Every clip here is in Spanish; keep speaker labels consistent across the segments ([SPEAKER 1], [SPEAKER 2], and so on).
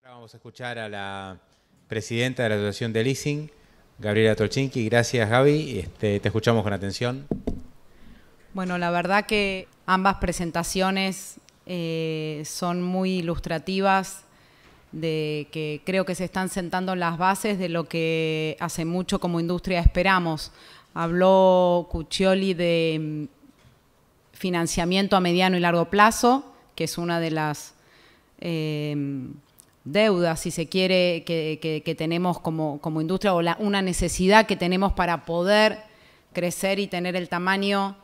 [SPEAKER 1] Ahora vamos a escuchar a la presidenta de la Asociación de Leasing, Gabriela Tolchinki. Gracias, Gaby. Te escuchamos con atención.
[SPEAKER 2] Bueno, la verdad que ambas presentaciones son muy ilustrativas de que creo que se están sentando las bases de lo que hace mucho como industria esperamos. Habló Cuccioli de financiamiento a mediano y largo plazo, que es una de las deudas, si se quiere, que tenemos como industria, o una necesidad que tenemos para poder crecer y tener el tamaño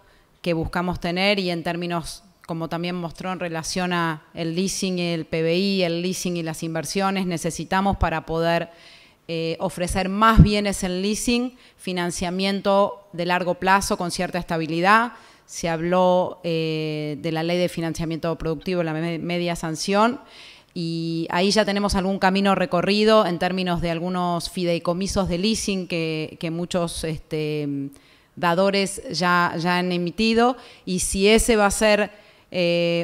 [SPEAKER 2] que buscamos tener, y en términos, como también mostró en relación a el leasing y el PBI, el leasing y las inversiones, necesitamos para poder ofrecer más bienes en leasing, financiamiento de largo plazo con cierta estabilidad. Se habló de la ley de financiamiento productivo, la media sanción, y ahí ya tenemos algún camino recorrido en términos de algunos fideicomisos de leasing que muchos dadores ya han emitido, y si ese va a ser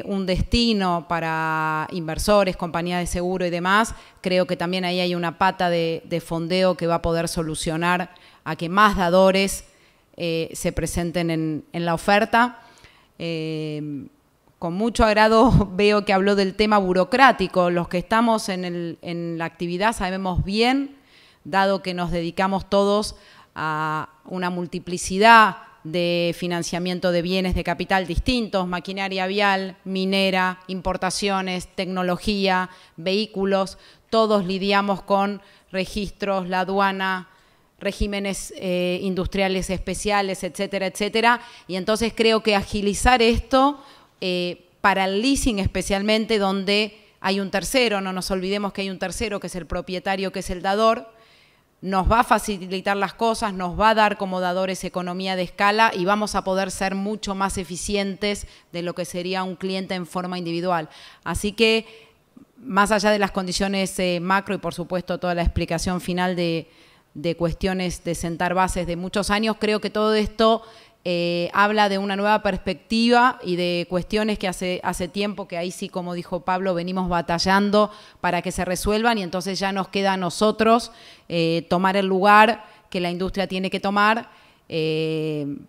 [SPEAKER 2] un destino para inversores, compañías de seguro y demás, creo que también ahí hay una pata de fondeo que va a poder solucionar a que más dadores se presenten en la oferta. Con mucho agrado veo que habló del tema burocrático. Los que estamos en la actividad sabemos bien, dado que nos dedicamos todos a una multiplicidad de financiamiento de bienes de capital distintos, maquinaria vial, minera, importaciones, tecnología, vehículos, todos lidiamos con registros, la aduana, regímenes industriales especiales, etcétera, etcétera. Y entonces creo que agilizar esto para el leasing especialmente, donde hay un tercero, no nos olvidemos que hay un tercero que es el propietario, que es el dador, nos va a facilitar las cosas, nos va a dar como dadores economía de escala y vamos a poder ser mucho más eficientes de lo que sería un cliente en forma individual. Así que, más allá de las condiciones macro y por supuesto toda la explicación final de cuestiones de sentar bases de muchos años, creo que todo esto habla de una nueva perspectiva y de cuestiones que hace tiempo, que ahí sí, como dijo Pablo, venimos batallando para que se resuelvan, y entonces ya nos queda a nosotros tomar el lugar que la industria tiene que tomar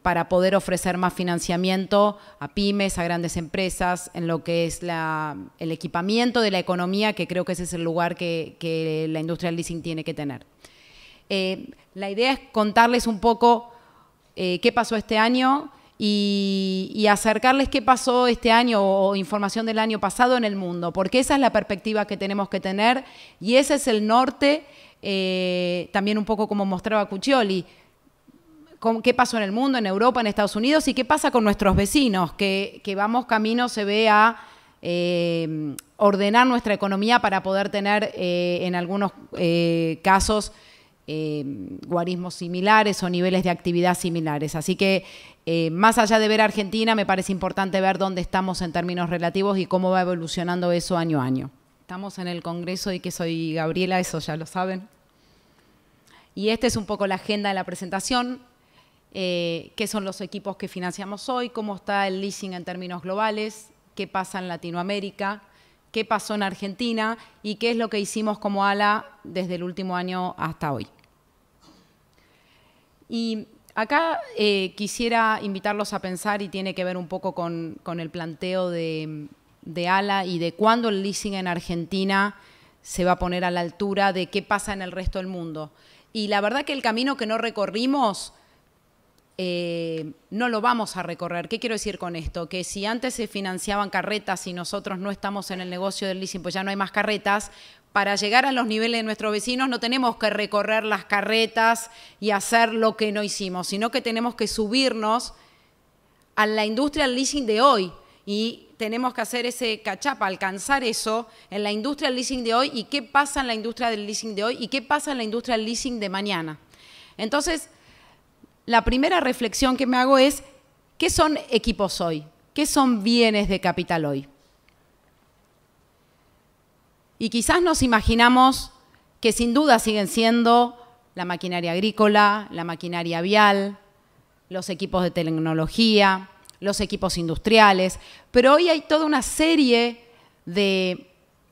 [SPEAKER 2] para poder ofrecer más financiamiento a pymes, a grandes empresas, en lo que es el equipamiento de la economía, que creo que ese es el lugar que la industria del leasing tiene que tener. La idea es contarles un poco qué pasó este año y acercarles qué pasó este año o información del año pasado en el mundo, porque esa es la perspectiva que tenemos que tener y ese es el norte, también un poco como mostraba Cuccioli, qué pasó en el mundo, en Europa, en Estados Unidos, y qué pasa con nuestros vecinos, que vamos camino, se ve a ordenar nuestra economía para poder tener en algunos casos guarismos similares o niveles de actividad similares. Así que más allá de ver Argentina, me parece importante ver dónde estamos en términos relativos y cómo va evolucionando eso año a año. Estamos en el Congreso y que soy Gabriela, eso ya lo saben. Y esta es un poco la agenda de la presentación, qué son los equipos que financiamos hoy, cómo está el leasing en términos globales, qué pasa en Latinoamérica, qué pasó en Argentina y qué es lo que hicimos como ALA desde el último año hasta hoy. Y acá quisiera invitarlos a pensar, y tiene que ver un poco con el planteo de ALA y de cuándo el leasing en Argentina se va a poner a la altura de qué pasa en el resto del mundo. Y la verdad que el camino que no recorrimos no lo vamos a recorrer. ¿Qué quiero decir con esto? Que si antes se financiaban carretas y nosotros no estamos en el negocio del leasing, pues ya no hay más carretas. Para llegar a los niveles de nuestros vecinos no tenemos que recorrer las carretas y hacer lo que no hicimos, sino que tenemos que subirnos a la industria del leasing de hoy y tenemos que hacer ese catch-up, alcanzar eso en la industria del leasing de hoy y qué pasa en la industria del leasing de hoy y qué pasa en la industria del leasing de mañana. Entonces, la primera reflexión que me hago es, ¿qué son equipos hoy? ¿Qué son bienes de capital hoy? Y quizás nos imaginamos que sin duda siguen siendo la maquinaria agrícola, la maquinaria vial, los equipos de tecnología, los equipos industriales, pero hoy hay toda una serie de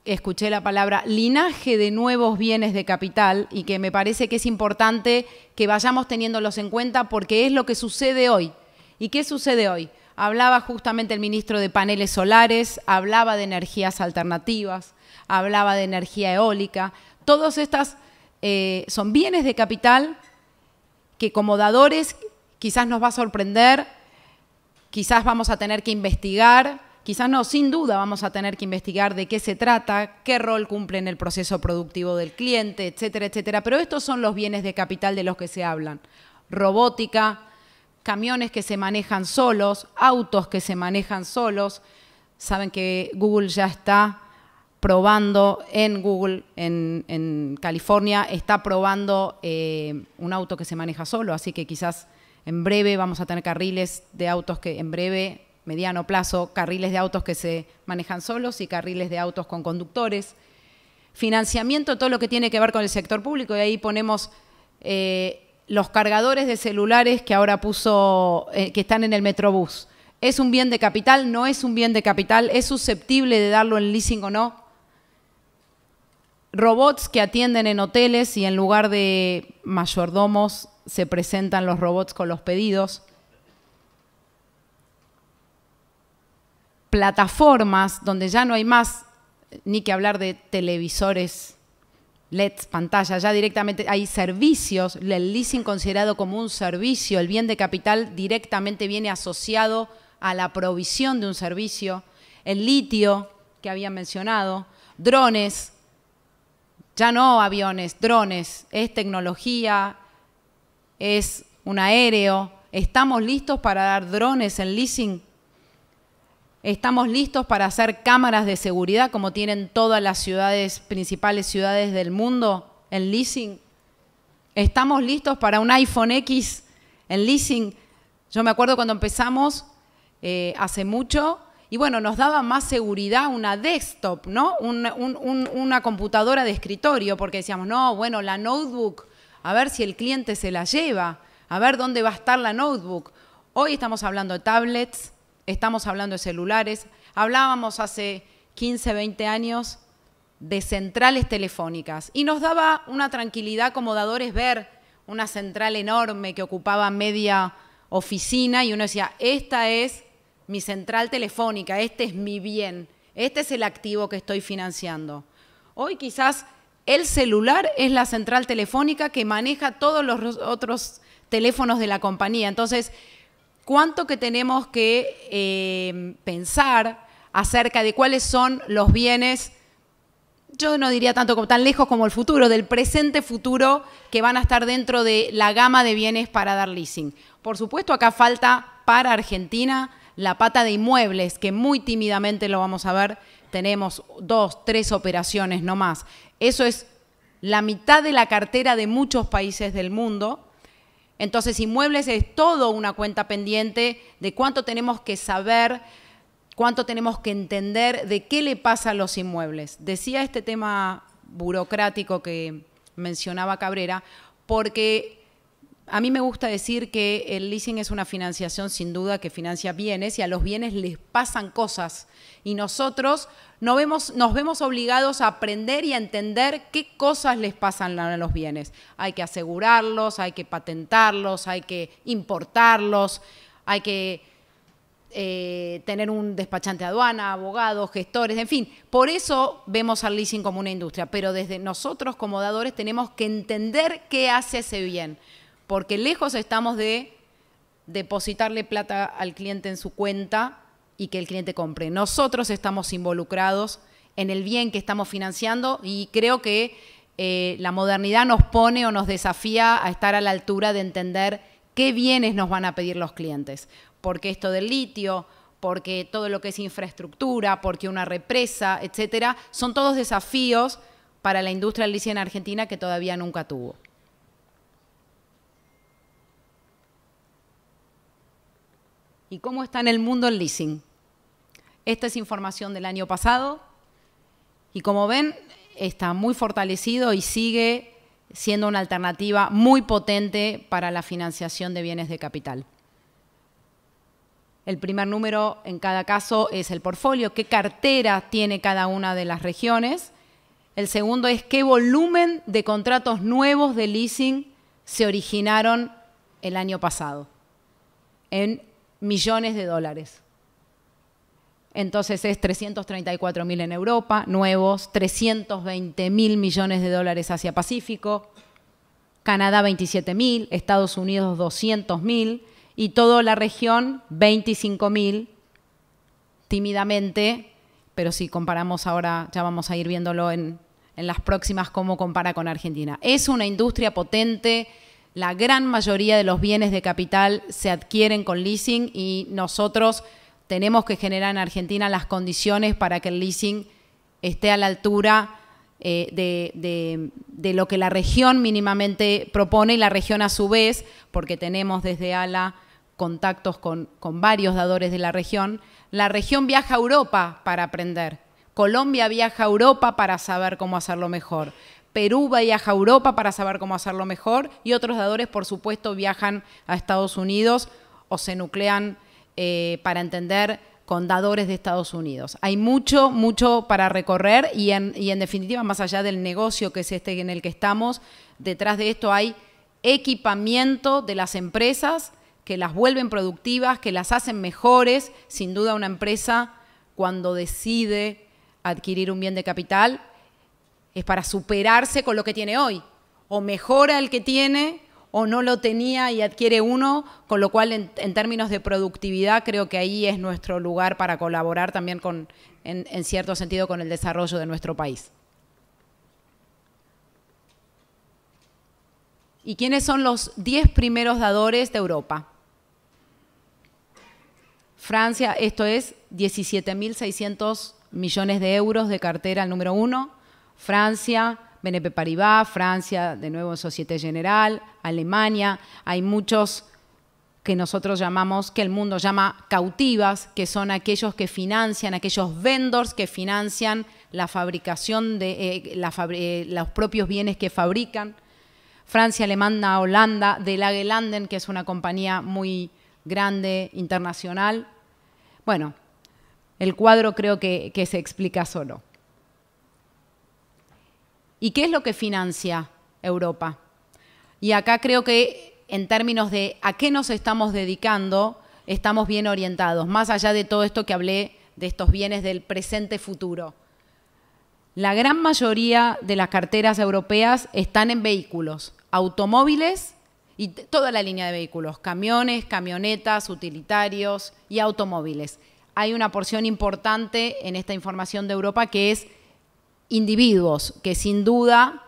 [SPEAKER 2] escuché la palabra linaje de nuevos bienes de capital y que me parece que es importante que vayamos teniéndolos en cuenta porque es lo que sucede hoy. ¿Y qué sucede hoy? Hablaba justamente el ministro de paneles solares, hablaba de energías alternativas, hablaba de energía eólica. Todas estas son bienes de capital que como dadores quizás nos va a sorprender, quizás vamos a tener que investigar. Quizás no, sin duda vamos a tener que investigar de qué se trata, qué rol cumple en el proceso productivo del cliente, etcétera, etcétera. Pero estos son los bienes de capital de los que se hablan. Robótica, camiones que se manejan solos, autos que se manejan solos. Saben que Google ya está probando en California, está probando un auto que se maneja solo, así que quizás en breve vamos a tener carriles de autos que en breve, mediano plazo, carriles de autos que se manejan solos y carriles de autos con conductores. Financiamiento, todo lo que tiene que ver con el sector público, y ahí ponemos los cargadores de celulares que ahora que están en el Metrobús. ¿Es un bien de capital? ¿No es un bien de capital? ¿Es susceptible de darlo en leasing o no? Robots que atienden en hoteles y en lugar de mayordomos se presentan los robots con los pedidos. Plataformas donde ya no hay más ni que hablar de televisores, LEDs, pantallas, ya directamente hay servicios, el leasing considerado como un servicio, el bien de capital directamente viene asociado a la provisión de un servicio, el litio que habían mencionado, drones, ya no aviones, drones, es tecnología, es un aéreo. ¿Estamos listos para dar drones en leasing? ¿Estamos listos para hacer cámaras de seguridad como tienen todas las principales ciudades del mundo en leasing? ¿Estamos listos para un iPhone X en leasing? Yo me acuerdo cuando empezamos hace mucho y bueno, nos daba más seguridad una desktop, ¿no? Una computadora de escritorio porque decíamos, no, bueno, la notebook, a ver si el cliente se la lleva, a ver dónde va a estar la notebook. Hoy estamos hablando de tablets, estamos hablando de celulares, hablábamos hace 15, 20 años de centrales telefónicas y nos daba una tranquilidad como dadores ver una central enorme que ocupaba media oficina y uno decía, esta es mi central telefónica, este es mi bien, este es el activo que estoy financiando. Hoy quizás el celular es la central telefónica que maneja todos los otros teléfonos de la compañía. Entonces, ¿cuánto que tenemos que pensar acerca de cuáles son los bienes, yo no diría tanto como tan lejos como el futuro, del presente futuro que van a estar dentro de la gama de bienes para dar leasing? Por supuesto, acá falta para Argentina la pata de inmuebles, que muy tímidamente lo vamos a ver, tenemos 2, 3 operaciones no más. Eso es la mitad de la cartera de muchos países del mundo. Entonces, inmuebles es todo una cuenta pendiente de cuánto tenemos que saber, cuánto tenemos que entender de qué le pasa a los inmuebles. Decía este tema burocrático que mencionaba Cabrera, porque a mí me gusta decir que el leasing es una financiación sin duda que financia bienes y a los bienes les pasan cosas. Y nosotros nos vemos obligados a aprender y a entender qué cosas les pasan a los bienes. Hay que asegurarlos, hay que patentarlos, hay que importarlos, hay que tener un despachante de aduana, abogados, gestores, en fin. Por eso vemos al leasing como una industria. Pero desde nosotros como dadores tenemos que entender qué hace ese bien. Porque lejos estamos de depositarle plata al cliente en su cuenta y que el cliente compre. Nosotros estamos involucrados en el bien que estamos financiando y creo que la modernidad nos pone o nos desafía a estar a la altura de entender qué bienes nos van a pedir los clientes. Porque esto del litio, porque todo lo que es infraestructura, porque una represa, etcétera, son todos desafíos para la industria del leasing en Argentina que todavía nunca tuvo. ¿Y cómo está en el mundo el leasing? Esta es información del año pasado y como ven está muy fortalecido y sigue siendo una alternativa muy potente para la financiación de bienes de capital. El primer número en cada caso es el portfolio, qué cartera tiene cada una de las regiones. El segundo es qué volumen de contratos nuevos de leasing se originaron el año pasado, en millones de dólares. Entonces es 334.000 en Europa, nuevos, 320.000 millones de dólares Asia Pacífico, Canadá 27.000, Estados Unidos 200.000 y toda la región 25.000, tímidamente, pero si comparamos ahora, ya vamos a ir viéndolo en las próximas cómo compara con Argentina. Es una industria potente, la gran mayoría de los bienes de capital se adquieren con leasing y nosotros tenemos que generar en Argentina las condiciones para que el leasing esté a la altura de lo que la región mínimamente propone y la región a su vez, porque tenemos desde ALA contactos con varios dadores de la región viaja a Europa para aprender. Colombia viaja a Europa para saber cómo hacerlo mejor. Perú viaja a Europa para saber cómo hacerlo mejor y otros dadores, por supuesto, viajan a Estados Unidos o se nuclean para entender con dadores de Estados Unidos. Hay mucho, mucho para recorrer y en definitiva, más allá del negocio que es este en el que estamos, detrás de esto hay equipamiento de las empresas que las vuelven productivas, que las hacen mejores. Sin duda una empresa cuando decide adquirir un bien de capital es para superarse con lo que tiene hoy. O mejora el que tiene o no lo tenía y adquiere uno, con lo cual en términos de productividad creo que ahí es nuestro lugar para colaborar también en cierto sentido con el desarrollo de nuestro país. ¿Y quiénes son los 10 primeros dadores de Europa? Francia, esto es 17.600 millones de euros de cartera, el número 1. Francia, BNP Paribas, Francia, de nuevo Société Générale, Alemania. Hay muchos que nosotros llamamos, que el mundo llama cautivas, que son aquellos que financian, aquellos vendors que financian la fabricación de los propios bienes que fabrican. Francia, Alemania, Holanda, De Lage Landen, que es una compañía muy grande, internacional. Bueno, el cuadro creo que se explica solo. ¿Y qué es lo que financia Europa? Y acá creo que en términos de a qué nos estamos dedicando, estamos bien orientados, más allá de todo esto que hablé de estos bienes del presente-futuro. La gran mayoría de las carteras europeas están en vehículos, automóviles y toda la línea de vehículos, camiones, camionetas, utilitarios y automóviles. Hay una porción importante en esta información de Europa que es individuos, que sin duda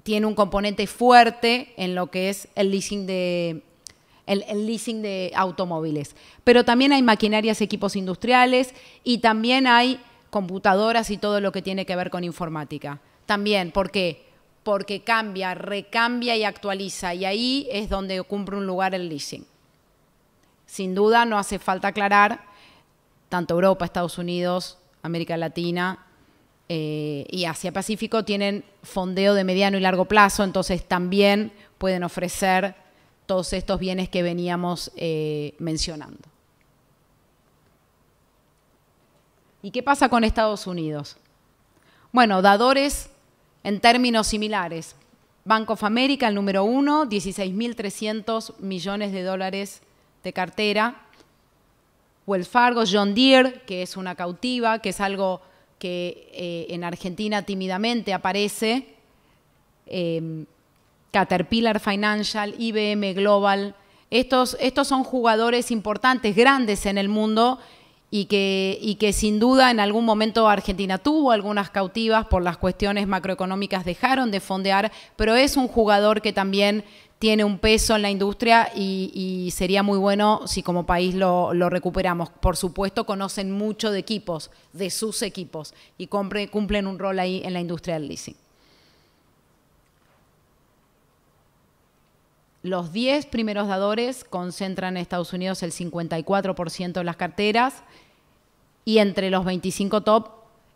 [SPEAKER 2] tiene un componente fuerte en lo que es el leasing de automóviles. Pero también hay maquinarias, equipos industriales y también hay computadoras y todo lo que tiene que ver con informática. También, ¿por qué? Porque cambia, recambia y actualiza, y ahí es donde cumple un lugar el leasing. Sin duda, no hace falta aclarar, tanto Europa, Estados Unidos, América Latina y Asia-Pacífico tienen fondeo de mediano y largo plazo, entonces también pueden ofrecer todos estos bienes que veníamos mencionando. ¿Y qué pasa con Estados Unidos? Bueno, dadores en términos similares. Bank of America, el número 1, 16.300 millones de dólares de cartera. Wells Fargo, John Deere, que es una cautiva, que es algo que en Argentina tímidamente aparece. Caterpillar Financial, IBM Global. Estos son jugadores importantes, grandes en el mundo y que sin duda en algún momento Argentina tuvo algunas cautivas por las cuestiones macroeconómicas, dejaron de fondear, pero es un jugador que también tiene un peso en la industria y sería muy bueno si como país lo recuperamos. Por supuesto, conocen mucho de equipos, de sus equipos, y cumplen un rol ahí en la industria del leasing. Los 10 primeros dadores concentran en Estados Unidos el 54% de las carteras y entre los 25 top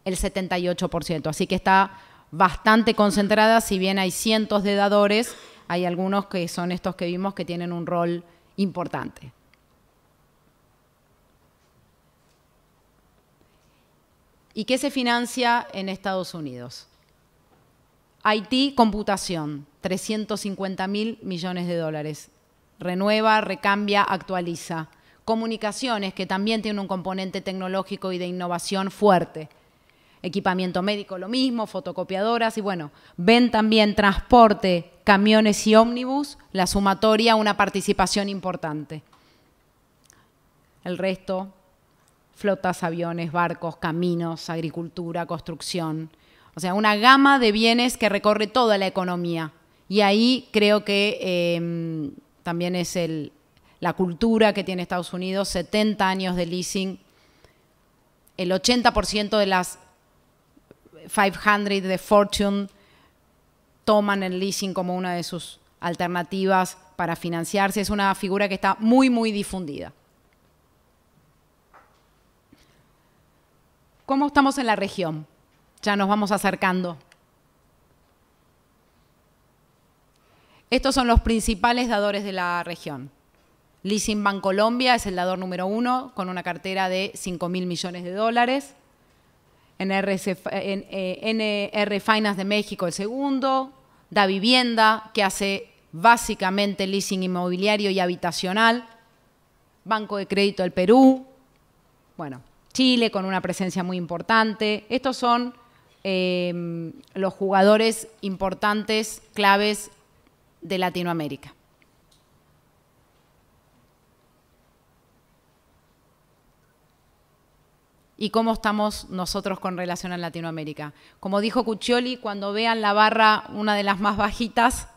[SPEAKER 2] el 78%. Así que está bastante concentrada, si bien hay cientos de dadores, hay algunos que son estos que vimos que tienen un rol importante. ¿Y qué se financia en Estados Unidos? IT, computación, 350.000 millones de dólares. Renueva, recambia, actualiza. Comunicaciones, que también tiene un componente tecnológico y de innovación fuerte. Equipamiento médico, lo mismo, fotocopiadoras y bueno, ven también transporte, camiones y ómnibus, la sumatoria, una participación importante. El resto, flotas, aviones, barcos, caminos, agricultura, construcción. O sea, una gama de bienes que recorre toda la economía. Y ahí creo que también es la cultura que tiene Estados Unidos, 70 años de leasing. El 80% de las 500 de Fortune toman el leasing como una de sus alternativas para financiarse. Es una figura que está muy, muy difundida. ¿Cómo estamos en la región? Ya nos vamos acercando. Estos son los principales dadores de la región. Leasing Bancolombia es el dador número 1 con una cartera de 5.000 millones de dólares. NR Finance de México el segundo. Davivienda, que hace básicamente leasing inmobiliario y habitacional. Banco de Crédito del Perú. Bueno, Chile con una presencia muy importante. Estos son los jugadores importantes, claves de Latinoamérica. ¿Y cómo estamos nosotros con relación a Latinoamérica? Como dijo Cuccioli, cuando vean la barra, una de las más bajitas,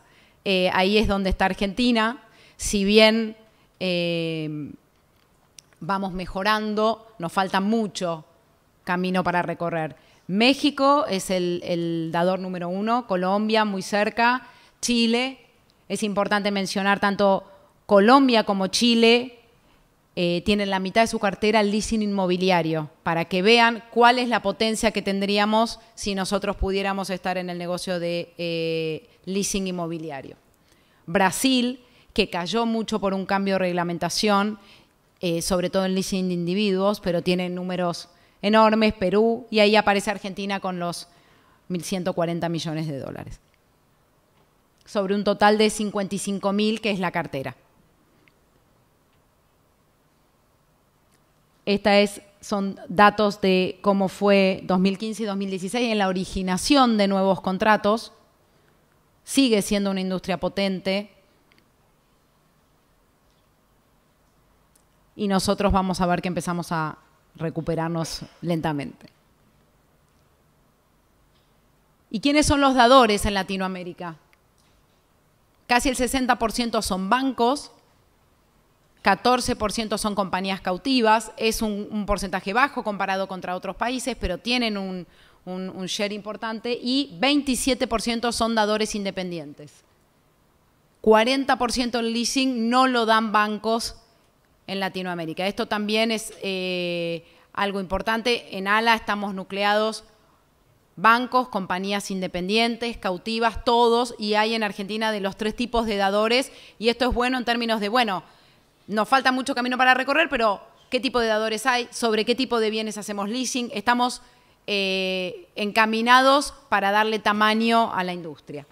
[SPEAKER 2] ahí es donde está Argentina. Si bien vamos mejorando, nos falta mucho camino para recorrer. México es el dador número 1, Colombia muy cerca, Chile. Es importante mencionar tanto Colombia como Chile tienen la mitad de su cartera leasing inmobiliario, para que vean cuál es la potencia que tendríamos si nosotros pudiéramos estar en el negocio de leasing inmobiliario. Brasil, que cayó mucho por un cambio de reglamentación, sobre todo en leasing de individuos, pero tiene números enormes, Perú, y ahí aparece Argentina con los 1.140 millones de dólares. Sobre un total de 55.000, que es la cartera. Son datos de cómo fue 2015 y 2016 en la originación de nuevos contratos. Sigue siendo una industria potente. Y nosotros vamos a ver que empezamos a recuperarnos lentamente. ¿Y quiénes son los dadores en Latinoamérica? Casi el 60% son bancos, 14% son compañías cautivas, es un porcentaje bajo comparado contra otros países, pero tienen un share importante, y 27% son dadores independientes. 40% del leasing no lo dan bancos en Latinoamérica. Esto también es algo importante. En ALA estamos nucleados bancos, compañías independientes, cautivas, todos, y hay en Argentina de los 3 tipos de dadores, y esto es bueno en términos de, bueno, nos falta mucho camino para recorrer, pero ¿qué tipo de dadores hay? ¿Sobre qué tipo de bienes hacemos leasing? Estamos encaminados para darle tamaño a la industria.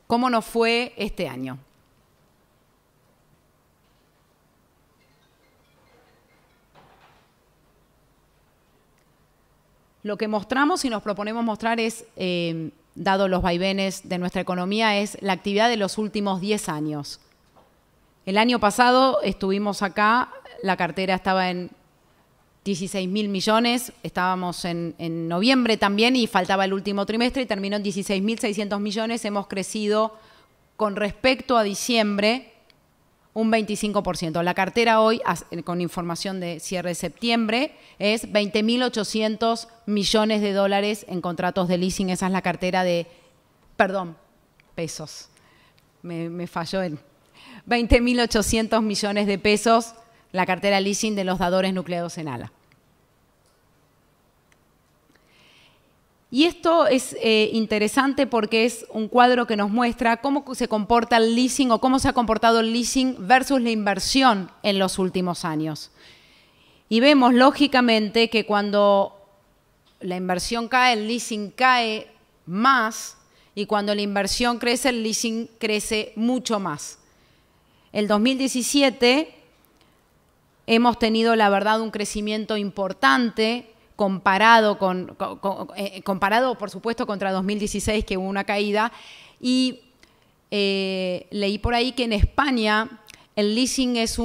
[SPEAKER 2] ¿Cómo nos fue este año? Lo que mostramos y nos proponemos mostrar es, dado los vaivenes de nuestra economía, es la actividad de los últimos 10 años. El año pasado estuvimos acá, la cartera estaba en 16.000 millones, estábamos en noviembre también y faltaba el último trimestre y terminó en 16.600 millones. Hemos crecido con respecto a diciembre un 25%. La cartera hoy, con información de cierre de septiembre, es 20.800 millones de dólares en contratos de leasing. Esa es la cartera de, pesos. Me falló en 20.800 millones de pesos la cartera leasing de los dadores nucleados en ALA. Y esto es interesante porque es un cuadro que nos muestra cómo se comporta el leasing o cómo se ha comportado el leasing versus la inversión en los últimos años. Y vemos, lógicamente, que cuando la inversión cae, el leasing cae más, y cuando la inversión crece, el leasing crece mucho más. El 2017 hemos tenido, la verdad, un crecimiento importante comparado, por supuesto, contra 2016, que hubo una caída. Y leí por ahí que en España el leasing es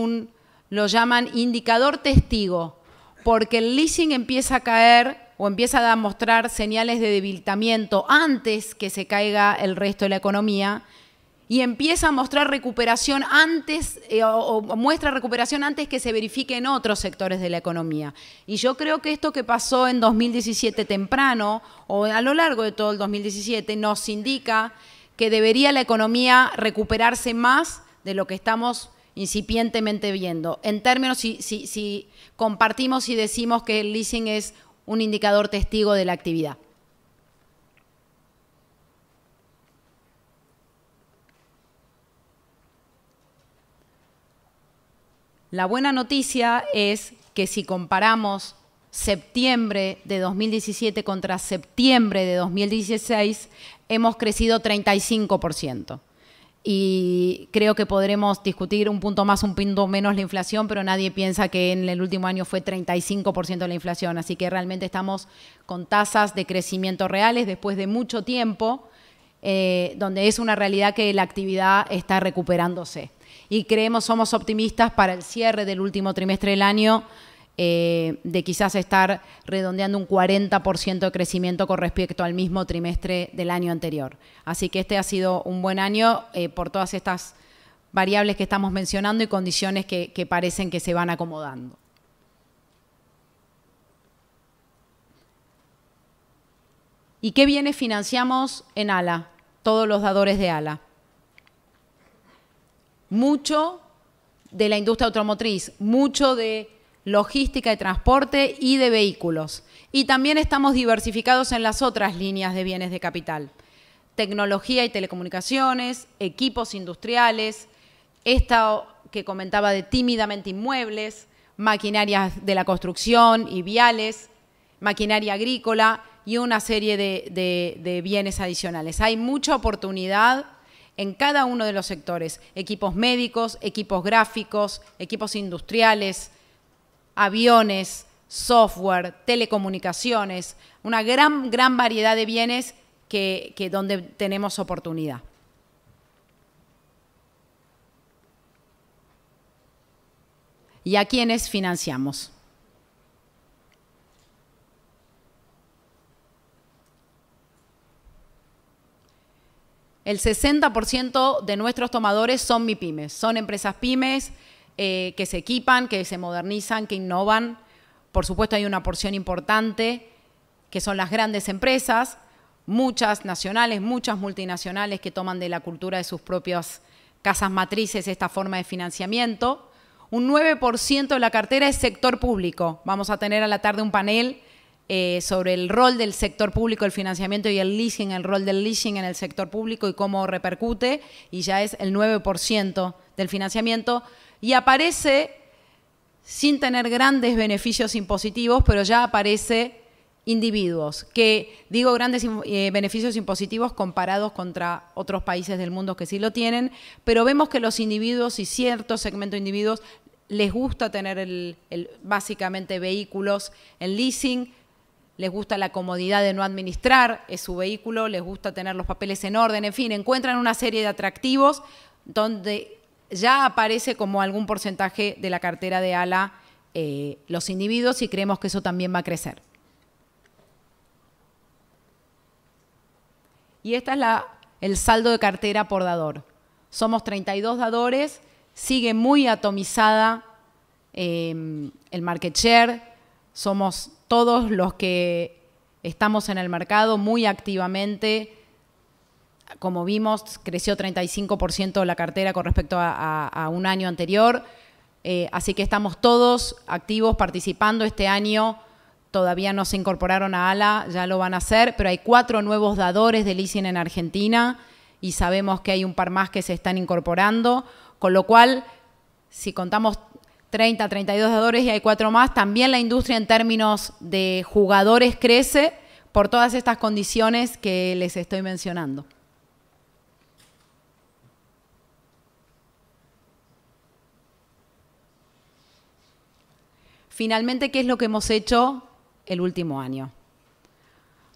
[SPEAKER 2] lo llaman indicador testigo, porque el leasing empieza a caer o empieza a mostrar señales de debilitamiento antes que se caiga el resto de la economía, y empieza a mostrar recuperación antes, o muestra recuperación antes que se verifique en otros sectores de la economía. Y yo creo que esto que pasó en 2017 temprano, o a lo largo de todo el 2017, nos indica que debería la economía recuperarse más de lo que estamos incipientemente viendo. En términos, si compartimos y decimos que el leasing es un indicador testigo de la actividad. La buena noticia es que si comparamos septiembre de 2017 contra septiembre de 2016, hemos crecido 35%. Y creo que podremos discutir un punto más, un punto menos la inflación, pero nadie piensa que en el último año fue 35% la inflación. Así que realmente estamos con tasas de crecimiento reales después de mucho tiempo, donde es una realidad que la actividad está recuperándose. Y somos optimistas para el cierre del último trimestre del año, de quizás estar redondeando un 40% de crecimiento con respecto al mismo trimestre del año anterior. Así que este ha sido un buen año por todas estas variables que estamos mencionando y condiciones que parecen que se van acomodando. ¿Y qué bienes financiamos en ALA? Todos los dadores de ALA. Mucho de la industria automotriz, mucho de logística de transporte y de vehículos. Y también estamos diversificados en las otras líneas de bienes de capital. Tecnología y telecomunicaciones, equipos industriales, esta que comentaba de tímidamente inmuebles, maquinarias de la construcción y viales, maquinaria agrícola y una serie de bienes adicionales. Hay mucha oportunidad en cada uno de los sectores, equipos médicos, equipos gráficos, equipos industriales, aviones, software, telecomunicaciones, una gran variedad de bienes que donde tenemos oportunidad. ¿Y a quiénes financiamos? El 60% de nuestros tomadores son MIPYMES, son empresas pymes que se equipan, que se modernizan, que innovan. Por supuesto, hay una porción importante que son las grandes empresas, muchas nacionales, muchas multinacionales que toman de la cultura de sus propias casas matrices esta forma de financiamiento. Un 9% de la cartera es sector público. Vamos a tener a la tarde un panel sobre el rol del sector público, el financiamiento y el leasing, el rol del leasing en el sector público y cómo repercute, y ya es el 9% del financiamiento, y aparece sin tener grandes beneficios impositivos, pero ya aparece individuos, que digo grandes beneficios impositivos comparados contra otros países del mundo que sí lo tienen, pero vemos que los individuos y cierto segmento de individuos les gusta tener básicamente vehículos en leasing, les gusta la comodidad de no administrar su vehículo, les gusta tener los papeles en orden, en fin, encuentran una serie de atractivos donde ya aparece como algún porcentaje de la cartera de ALA los individuos, y creemos que eso también va a crecer. Y esta es el saldo de cartera por dador. Somos 32 dadores, sigue muy atomizada el market share, somos todos los que estamos en el mercado muy activamente. Como vimos, creció 35% la cartera con respecto a un año anterior. Así que estamos todos activos participando este año. todavía no se incorporaron a ALA, ya lo van a hacer, pero hay 4 nuevos dadores de leasing en Argentina y sabemos que hay un par más que se están incorporando, con lo cual, si contamos 30, 32 dadores y hay 4 más, también la industria en términos de jugadores crece por todas estas condiciones que les estoy mencionando. Finalmente, ¿qué es lo que hemos hecho el último año?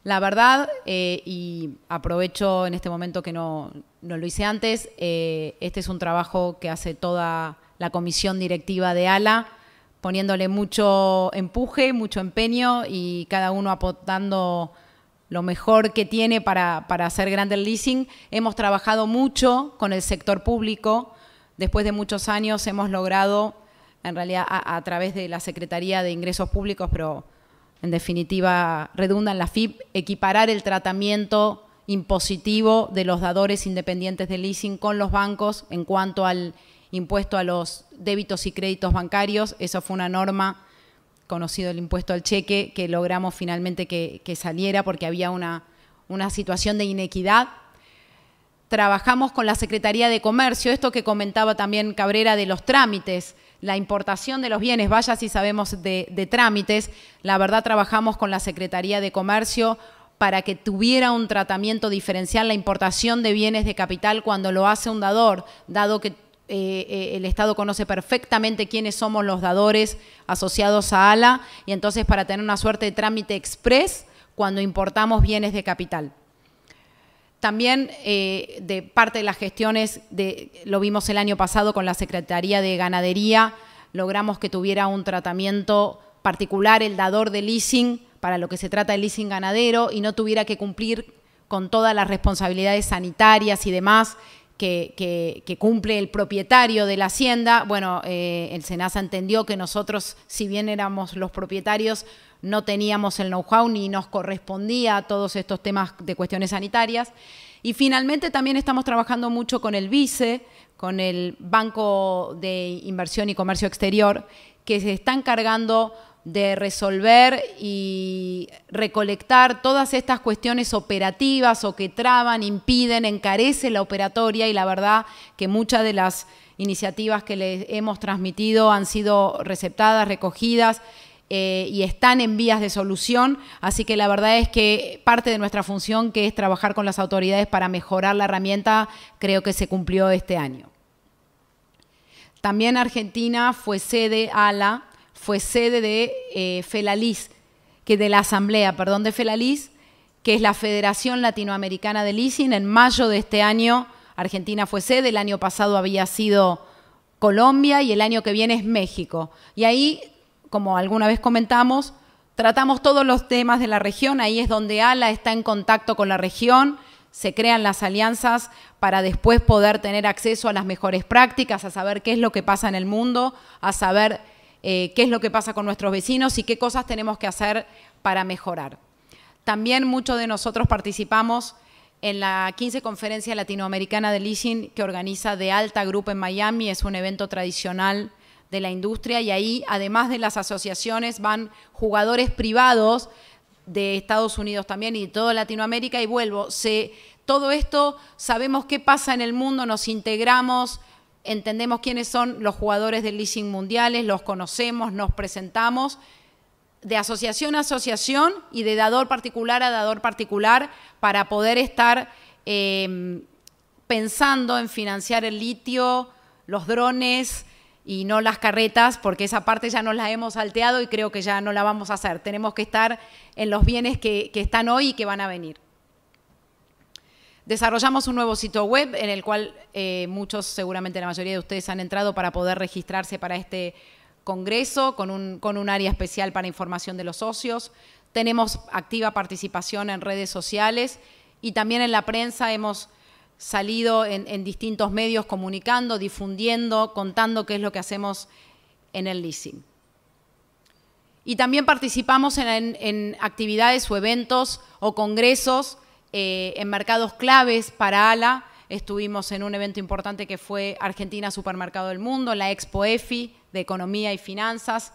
[SPEAKER 2] La verdad, y aprovecho en este momento que no lo hice antes, este es un trabajo que hace toda la comisión directiva de ALA, poniéndole mucho empuje, mucho empeño y cada uno aportando lo mejor que tiene para hacer grande el leasing. Hemos trabajado mucho con el sector público. Después de muchos años hemos logrado, en realidad a través de la Secretaría de Ingresos Públicos, pero en definitiva redunda en la FIP, equiparar el tratamiento impositivo de los dadores independientes de leasing con los bancos en cuanto al impuesto a los débitos y créditos bancarios. Eso fue una norma, conocido el impuesto al cheque, que logramos finalmente que saliera porque había una situación de inequidad. Trabajamos con la Secretaría de Comercio, esto que comentaba también Cabrera de los trámites, la importación de los bienes, vaya si sabemos de trámites. La verdad, trabajamos con la Secretaría de Comercio para que tuviera un tratamiento diferencial la importación de bienes de capital cuando lo hace un dador, dado que el Estado conoce perfectamente quiénes somos los dadores asociados a ALA, y entonces para tener una suerte de trámite express cuando importamos bienes de capital. También de parte de las gestiones, lo vimos el año pasado con la Secretaría de Ganadería, logramos que tuviera un tratamiento particular el dador de leasing para lo que se trata de leasing ganadero y no tuviera que cumplir con todas las responsabilidades sanitarias y demás que cumple el propietario de la hacienda. Bueno, el SENASA entendió que nosotros, si bien éramos los propietarios, no teníamos el know-how ni nos correspondía a todos estos temas de cuestiones sanitarias. Y finalmente también estamos trabajando mucho con el BICE, con el Banco de Inversión y Comercio Exterior, que se está encargando de resolver y recolectar todas estas cuestiones operativas o que traban, impiden, encarece la operatoria, y la verdad que muchas de las iniciativas que les hemos transmitido han sido receptadas, recogidas y están en vías de solución, así que la verdad es que parte de nuestra función, que es trabajar con las autoridades para mejorar la herramienta, creo que se cumplió este año. También Argentina fue sede ALA, fue sede de FELALIS, de la Asamblea de FELALIS, que es la Federación Latinoamericana de Leasing. En mayo de este año Argentina fue sede, el año pasado había sido Colombia y el año que viene es México. Y ahí, como alguna vez comentamos, tratamos todos los temas de la región, ahí es donde ALA está en contacto con la región, se crean las alianzas para después poder tener acceso a las mejores prácticas, a saber qué es lo que pasa en el mundo, a saber qué es lo que pasa con nuestros vecinos y qué cosas tenemos que hacer para mejorar. También muchos de nosotros participamos en la 15 Conferencia Latinoamericana de Leasing que organiza The Alta Group en Miami, es un evento tradicional de la industria, y ahí, además de las asociaciones, van jugadores privados de Estados Unidos también y de toda Latinoamérica, y todo esto, sabemos qué pasa en el mundo, nos integramos, entendemos quiénes son los jugadores del leasing mundiales, los conocemos, nos presentamos de asociación a asociación y de dador particular a dador particular para poder estar pensando en financiar el litio, los drones y no las carretas, porque esa parte ya nos la hemos salteado y creo que ya no la vamos a hacer. Tenemos que estar en los bienes que están hoy y que van a venir. Desarrollamos un nuevo sitio web en el cual muchos, seguramente la mayoría de ustedes han entrado para poder registrarse para este congreso con un área especial para información de los socios. Tenemos activa participación en redes sociales y también en la prensa hemos salido en distintos medios comunicando, difundiendo, contando qué es lo que hacemos en el leasing. Y también participamos en actividades o eventos o congresos en mercados claves para ALA. Estuvimos en un evento importante que fue Argentina Supermercado del Mundo, la Expo EFI de Economía y Finanzas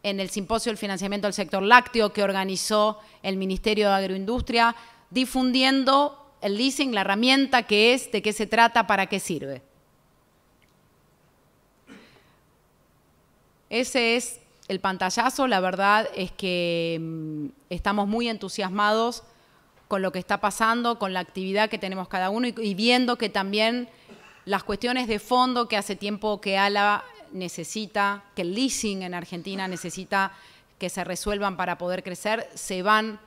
[SPEAKER 2] en el simposio del financiamiento del sector lácteo que organizó el Ministerio de Agroindustria, difundiendo el leasing, la herramienta que es, de qué se trata, para qué sirve. Ese es el pantallazo. La verdad es que estamos muy entusiasmados con lo que está pasando, con la actividad que tenemos cada uno y viendo que también las cuestiones de fondo que hace tiempo que ALA necesita, que el leasing en Argentina necesita que se resuelvan para poder crecer, se van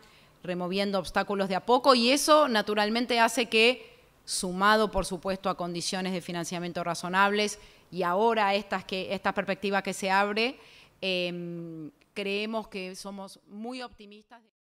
[SPEAKER 2] removiendo obstáculos de a poco, y eso naturalmente hace que, sumado por supuesto a condiciones de financiamiento razonables y ahora esta perspectiva que se abre, creemos que somos muy optimistas.